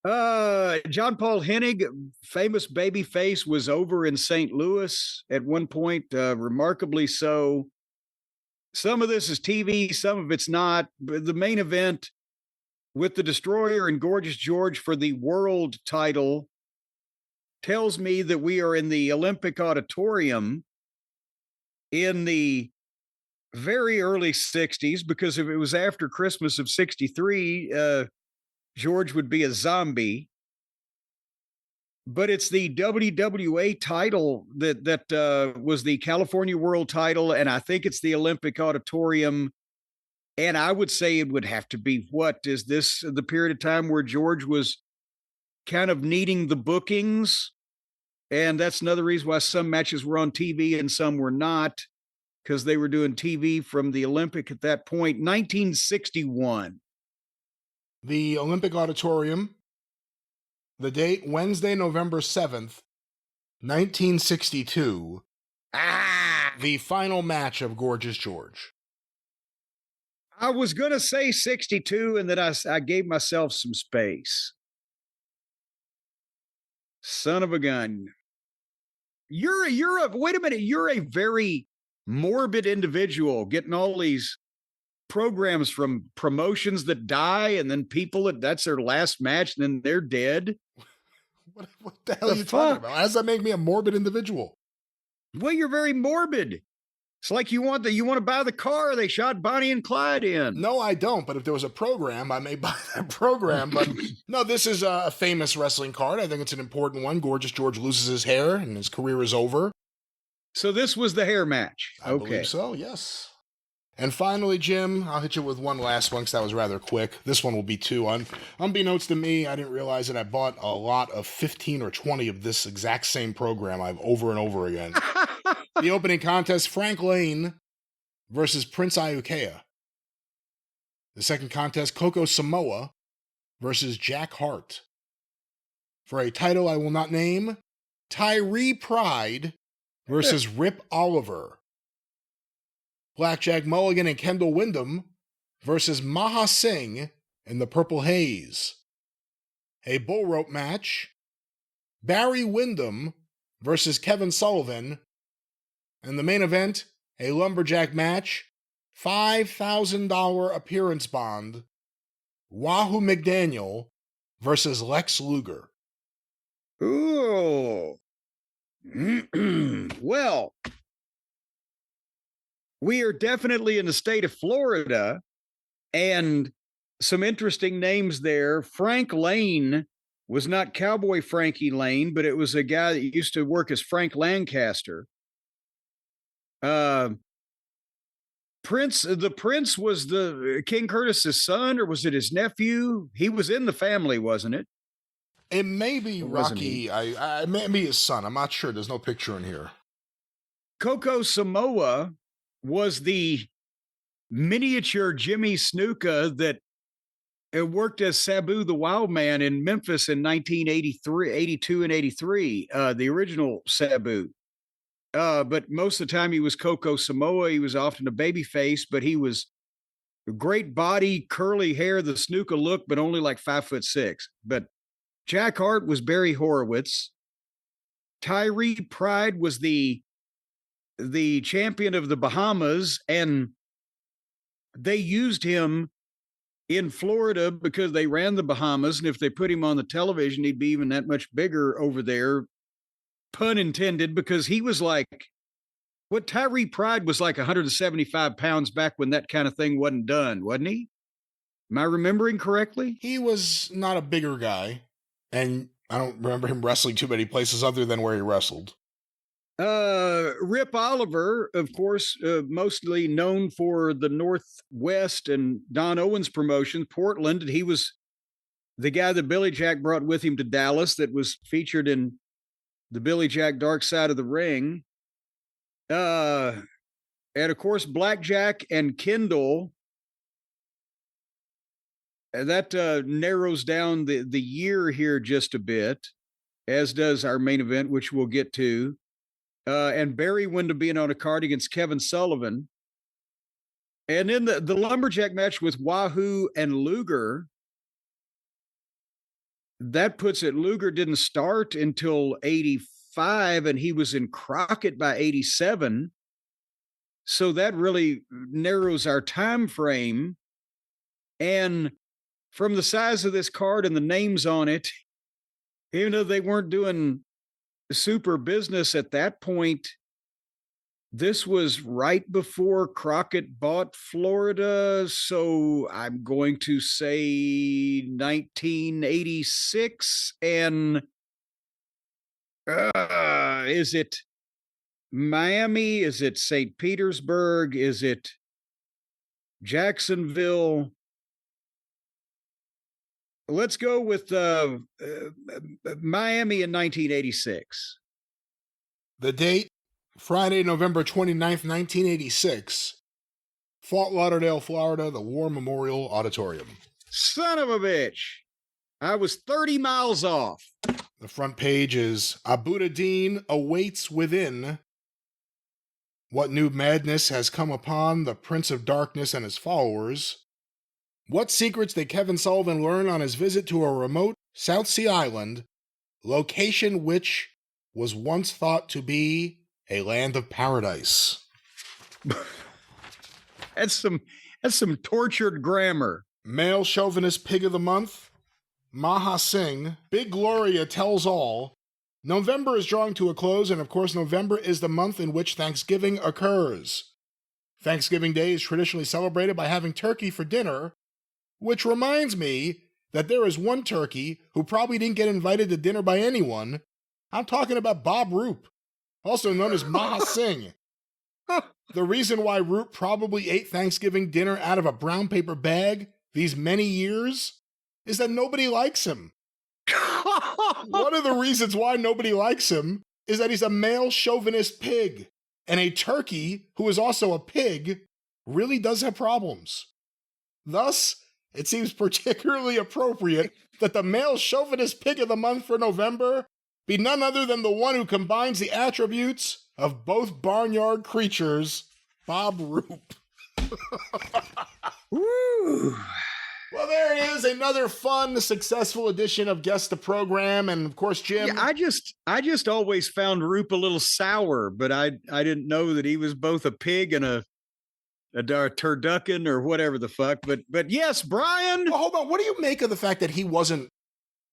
John Paul Hennig, famous babyface, was over in St. Louis at one point, remarkably so. Some of this is TV, some of it's not. But the main event with the Destroyer and Gorgeous George for the world title tells me that we are in the Olympic Auditorium in the very early 60s, because if it was after Christmas of 63, George would be a zombie. But it's the WWA title that was the California World title, and I think it's the Olympic Auditorium. And I would say it would have to be, what is this, the period of time where George was kind of needing the bookings? And that's another reason why some matches were on TV and some were not, because they were doing TV from the Olympic at that point. 1961. The Olympic Auditorium, the date, Wednesday, November 7th, 1962. The final match of Gorgeous George. I was going to say 62, and then I gave myself some space. Son of a gun. Wait a minute, you're a very morbid individual, getting all these programs from promotions that die, and then people that's their last match, and then they're dead. What the hell are you talking about? How does that make me a morbid individual? Well, you're very morbid. It's like you want to buy the car they shot Bonnie and Clyde in. No, I don't. But if there was a program, I may buy that program. But no, this is a famous wrestling card. I think it's an important one. Gorgeous George loses his hair and his career is over. So this was the hair match. I believe so, yes. And finally, Jim, I'll hit you with one last one because that was rather quick. This one will be two. Unbeknownst to me, I didn't realize that I bought a lot of 15 or 20 of this exact same program I've over and over again. The opening contest, Frank Lane versus Prince Iukea. The second contest, Coco Samoa versus Jack Hart. For a title I will not name, Tyree Pride versus Rip Oliver. Blackjack Mulligan and Kendall Windham versus Maha Singh in the Purple Haze. A bull rope match, Barry Windham versus Kevin Sullivan. And the main event, a lumberjack match, $5,000 appearance bond, Wahoo McDaniel versus Lex Luger. Ooh. Well, we are definitely in the state of Florida, and some interesting names there. Frank Lane was not Cowboy Frankie Lane, but it was a guy that used to work as Frank Lancaster. The Prince was the King Curtis's son, or was it his nephew? He was in the family, wasn't it? It may be Rocky. I may be his son. I'm not sure. There's no picture in here. Coco Samoa was the miniature Jimmy Snuka that worked as Sabu the Wild Man in Memphis in 1983, 82 and 83, the original Sabu. But most of the time he was Coco Samoa. He was often a baby face, but he was a great body, curly hair, the Snuka look, but only like 5'6". But Jack Hart was Barry Horowitz. Tyree Pride was the champion of the Bahamas, and they used him in Florida because they ran the Bahamas, and if they put him on the television, he'd be even that much bigger over there. Pun intended, because he was like, what Tyree Pride was like 175 pounds back when that kind of thing wasn't done, wasn't he? Am I remembering correctly? He was not a bigger guy, and I don't remember him wrestling too many places other than where he wrestled. Rip Oliver, of course, mostly known for the Northwest and Don Owens promotion, Portland. He was the guy that Billy Jack brought with him to Dallas that was featured in the Billy Jack Dark Side of the Ring. And of course, Blackjack and Kendall. And that narrows down the year here just a bit, as does our main event, which we'll get to. And Barry wound up being on a card against Kevin Sullivan. And then the lumberjack match with Wahoo and Luger, that puts it, Luger didn't start until 85, and he was in Crockett by 87. So that really narrows our time frame. And from the size of this card and the names on it, even though they weren't doing super business at that point, this was right before Crockett bought Florida. So I'm going to say 1986. And is it Miami? Is it St. Petersburg? Is it Jacksonville? Let's go with Miami in 1986. The date, Friday, November 29th, 1986. Fort Lauderdale, Florida, the War Memorial Auditorium. Son of a bitch. I was 30 miles off. The front page is Abuddin awaits within. What new madness has come upon the Prince of Darkness and his followers? What secrets did Kevin Sullivan learn on his visit to a remote South Sea island, location which was once thought to be a land of paradise? That's some tortured grammar. Male chauvinist pig of the month, Maha Singh, Big Gloria tells all. November is drawing to a close, and of course November is the month in which Thanksgiving occurs. Thanksgiving Day is traditionally celebrated by having turkey for dinner, which reminds me that there is one turkey who probably didn't get invited to dinner by anyone. I'm talking about Bob Roop, also known as Maha Singh. The reason why Roop probably ate Thanksgiving dinner out of a brown paper bag these many years is that nobody likes him. One of the reasons why nobody likes him is that he's a male chauvinist pig, and a turkey who is also a pig really does have problems. Thus, it seems particularly appropriate that the male chauvinist pig of the month for November be none other than the one who combines the attributes of both barnyard creatures, Bob Roop. Woo! Well, there it is, another fun, successful edition of Guess the Program, and of course, Jim. Yeah, I just always found Roop a little sour, but I didn't know that he was both a pig and a turducken or whatever the fuck. But yes, Brian. Well, hold on. What do you make of the fact that he wasn't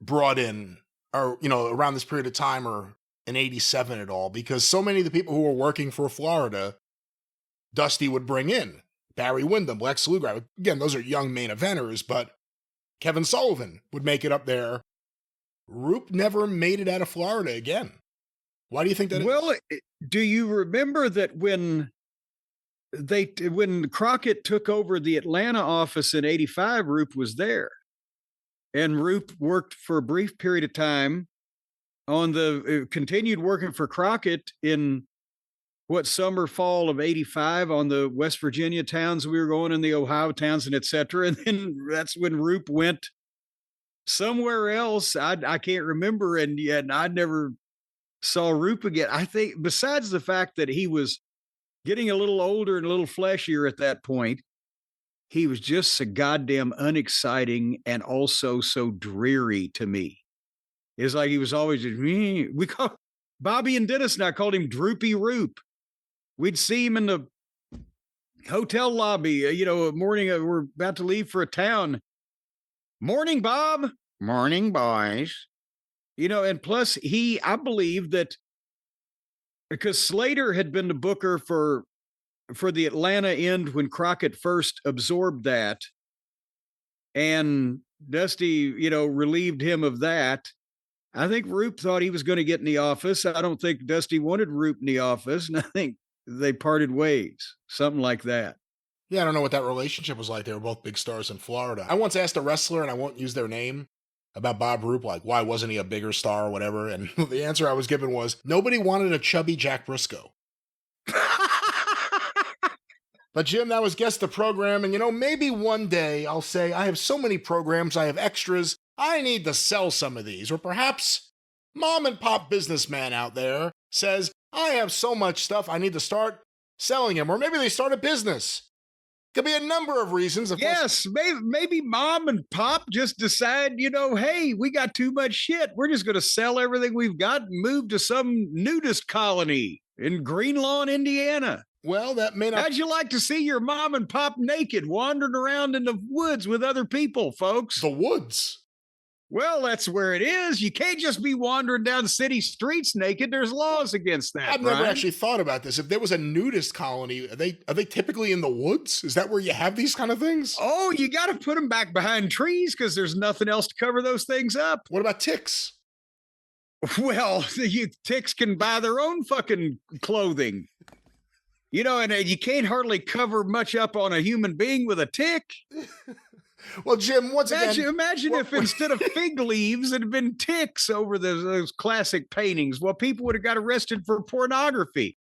brought in, or around this period of time, or in '87 at all? Because so many of the people who were working for Florida, Dusty would bring in. Barry Windham, Lex Luger. Again, those are young main eventers, but Kevin Sullivan would make it up there. Roop never made it out of Florida again. Why do you think that is? Well, do you remember that when Crockett took over the Atlanta office in '85, Roop was there. And Roop worked for a brief period of time continued working for Crockett in summer, fall of '85 on the West Virginia towns we were going, in the Ohio towns, and et cetera. And then that's when Roop went somewhere else. I can't remember. And I never saw Roop again. I think besides the fact that he was getting a little older and a little fleshier at that point, he was just so goddamn unexciting and also so dreary to me. It's like he was always just, we call Bobby and Dennis and I called him Droopy Roop. We'd see him in the hotel lobby, morning, we're about to leave for a town. Morning, Bob. Morning, boys. And plus I believe that because Slater had been the booker for the Atlanta end when Crockett first absorbed that, and Dusty, relieved him of that. I think Roop thought he was going to get in the office. I don't think Dusty wanted Roop in the office, and I think they parted ways, something like that. Yeah, I don't know what that relationship was like. They were both big stars in Florida. I once asked a wrestler, and I won't use their name, about Bob Roop, like, why wasn't he a bigger star or whatever? And the answer I was given was, nobody wanted a chubby Jack Briscoe. But Jim, that was Guess the Program, and maybe one day I'll say, I have so many programs, I have extras, I need to sell some of these. Or perhaps mom and pop businessman out there says, I have so much stuff, I need to start selling them. Or maybe they start a business. Could be a number of reasons. Yes, maybe mom and pop just decide, hey, we got too much shit. We're just going to sell everything we've got and move to some nudist colony in Greenlawn, Indiana. Well, that may not... How'd you like to see your mom and pop naked wandering around in the woods with other people, folks? The woods? Well, that's where it is. You can't just be wandering down city streets naked. There's laws against that. I've never actually thought about this. If there was a nudist colony, are they typically in the woods? Is that where you have these kind of things? Oh, you got to put them back behind trees because there's nothing else to cover those things up. What about ticks? Well, ticks can buy their own fucking clothing. And you can't hardly cover much up on a human being with a tick. Well, Jim, imagine if instead of fig leaves, it had been ticks over those classic paintings. Well, people would have got arrested for pornography.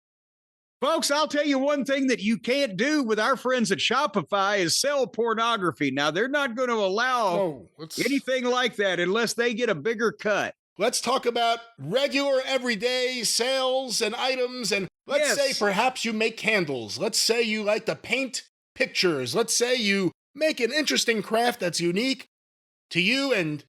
Folks, I'll tell you one thing that you can't do with our friends at Shopify is sell pornography. Now, they're not going to allow anything like that unless they get a bigger cut. Let's talk about regular, everyday sales and items. And let's say perhaps you make candles. Let's say you like to paint pictures. Let's say you make an interesting craft that's unique to you and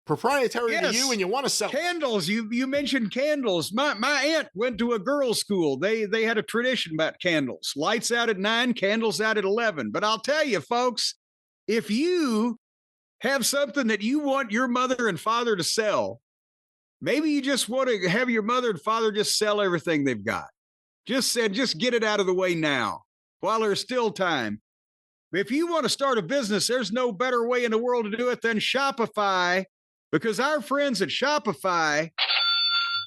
proprietary to you, and you want to sell candles. You mentioned candles. My aunt went to a girls' school. They had a tradition about candles. Lights out at 9, candles out at 11. But I'll tell you, folks, if you have something that you want your mother and father to sell, maybe you just want to have your mother and father just sell everything they've got. Just get it out of the way now while there's still time. If you want to start a business, there's no better way in the world to do it than Shopify, because our friends at Shopify,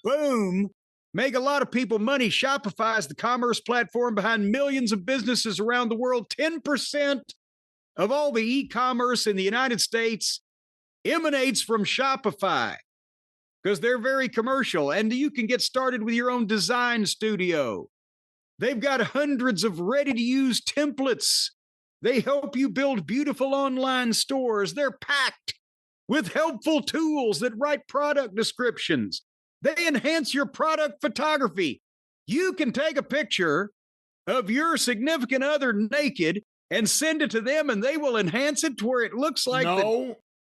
boom, make a lot of people money. Shopify is the commerce platform behind millions of businesses around the world. 10% of all the e-commerce in the United States emanates from Shopify because they're very commercial, and you can get started with your own design studio. They've got hundreds of ready-to-use templates. They help you build beautiful online stores. They're packed with helpful tools that write product descriptions. They enhance your product photography. You can take a picture of your significant other naked and send it to them, and they will enhance it to where it looks like...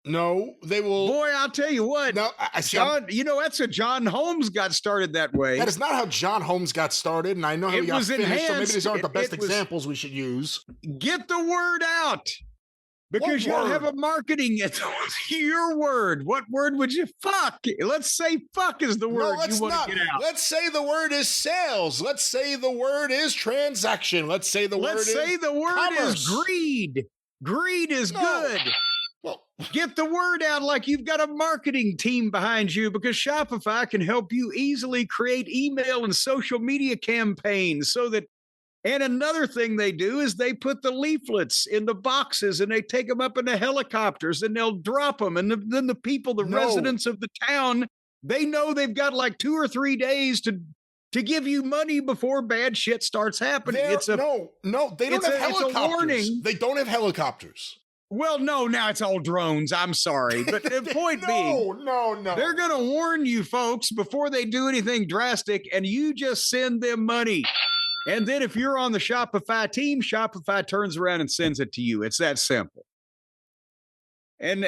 No, they will... Boy, I'll tell you what. No, John, that's how John Holmes got started that way. That is not how John Holmes got started, and I know how he got finished, so maybe these aren't the best examples we should use. Get the word out. Because you'll have a marketing... Your word. What word would you... Fuck. Let's say fuck is the word you want to get out. Let's say the word is sales. Let's say the word is transaction. Let's say the word is greed. Greed is good. Well, get the word out like you've got a marketing team behind you, because Shopify can help you easily create email and social media campaigns and another thing they do is they put the leaflets in the boxes and they take them up in the helicopters and they'll drop them. And then the people, residents of the town, they know they've got like 2 or 3 days to give you money before bad shit starts happening. They don't have helicopters. It's a warning. They don't have helicopters. Well, no, now it's all drones. I'm sorry. But the point being, they're going to warn you folks before they do anything drastic, and you just send them money. And then if you're on the Shopify team, Shopify turns around and sends it to you. It's that simple. And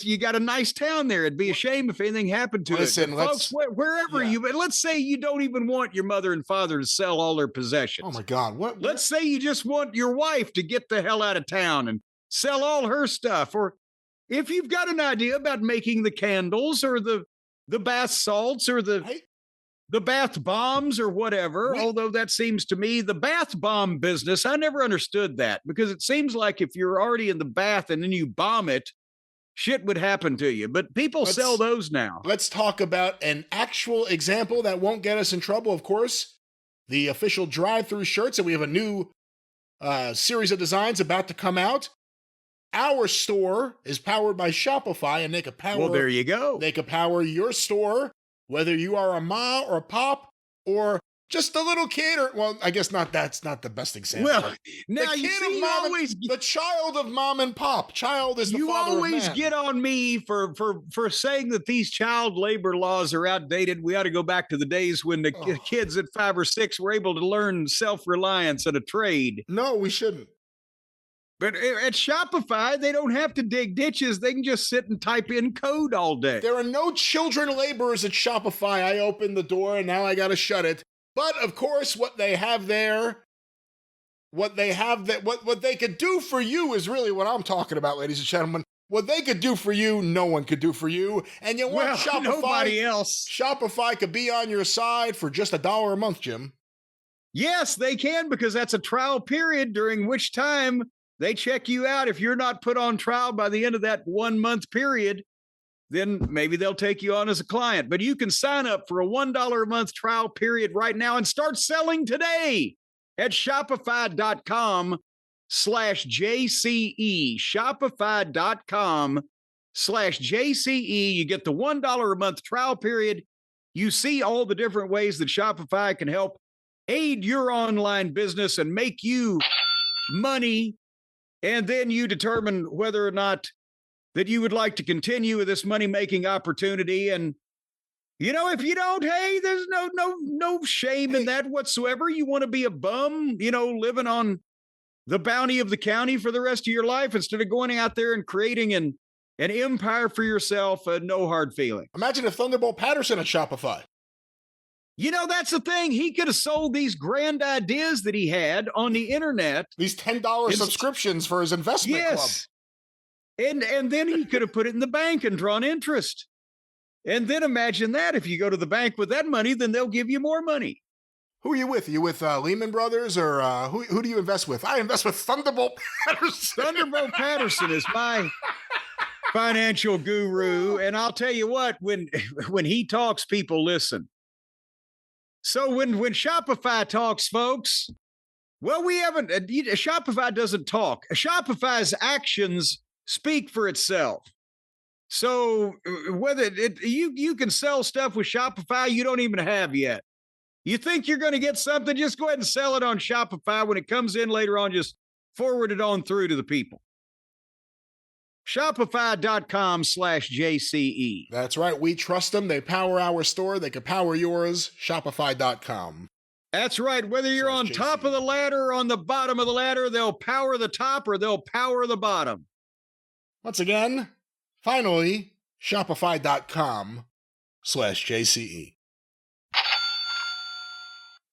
you got a nice town there. It'd be a shame if anything happened to it. But folks, but let's say you don't even want your mother and father to sell all their possessions. Oh my God. Let's say you just want your wife to get the hell out of town and sell all her stuff. Or if you've got an idea about making the candles or the bath salts or the bath bombs or whatever, although that seems to me the bath bomb business, I never understood that, because it seems like if you're already in the bath and then you bomb it, shit would happen to you. But people sell those now. Let's talk about an actual example that won't get us in trouble, of course. The official Drive-Thru shirts, and we have a new series of designs about to come out. Our store is powered by Shopify, and they could power. Well, there you go. They could power your store, whether you are a ma or a pop or just a little kid, or well, I guess not. That's not the best example. Well, now the you see, the child of mom and pop. Child is the you father always of man. get on me for saying that these child labor laws are outdated. We ought to go back to the days when the kids at 5 or 6 were able to learn self-reliance and a trade. No, we shouldn't. But at Shopify, they don't have to dig ditches. They can just sit and type in code all day. There are no children laborers at Shopify. I opened the door and now I got to shut it. But of course, what they have there, what they could do for you is really what I'm talking about, ladies and gentlemen. What they could do for you, no one could do for you. And you want Shopify? Nobody else. Shopify could be on your side for just $1 a month, Jim. Yes, they can, because that's a trial period during which time they check you out. If you're not put on trial by the end of that 1 month period, then maybe they'll take you on as a client. But you can sign up for a $1 a month trial period right now and start selling today at Shopify.com/JCE. Shopify.com/JCE. You get the $1 a month trial period. You see all the different ways that Shopify can help aid your online business and make you money. And then you determine whether or not that you would like to continue with this money-making opportunity. And, you know, if you don't, hey, there's no shame in that whatsoever. You want to be a bum, you know, living on the bounty of the county for the rest of your life instead of going out there and creating an empire for yourself, no hard feeling. Imagine if Thunderbolt Patterson at Shopify. You know, that's the thing. He could have sold these grand ideas that he had on the internet. These $10 subscriptions for his investment club. And then he could have put it in the bank and drawn interest. And then imagine that. If you go to the bank with that money, then they'll give you more money. Who are you with? Are you with Lehman Brothers, or who do you invest with? I invest with Thunderbolt Patterson. Thunderbolt Patterson is my financial guru. And I'll tell you what, when he talks, people listen. So when Shopify talks, folks, well, we haven't, Shopify doesn't talk. Shopify's actions speak for itself. So whether you can sell stuff with Shopify you don't even have yet. You think you're going to get something, just go ahead and sell it on Shopify. When it comes in later on, just forward it on through to the people. Shopify.com/JCE. That's right. We trust them. They power our store. They can power yours. Shopify.com. That's right. Whether you're on top of the ladder or on the bottom of the ladder, they'll power the top or they'll power the bottom. Once again, finally, Shopify.com/JCE.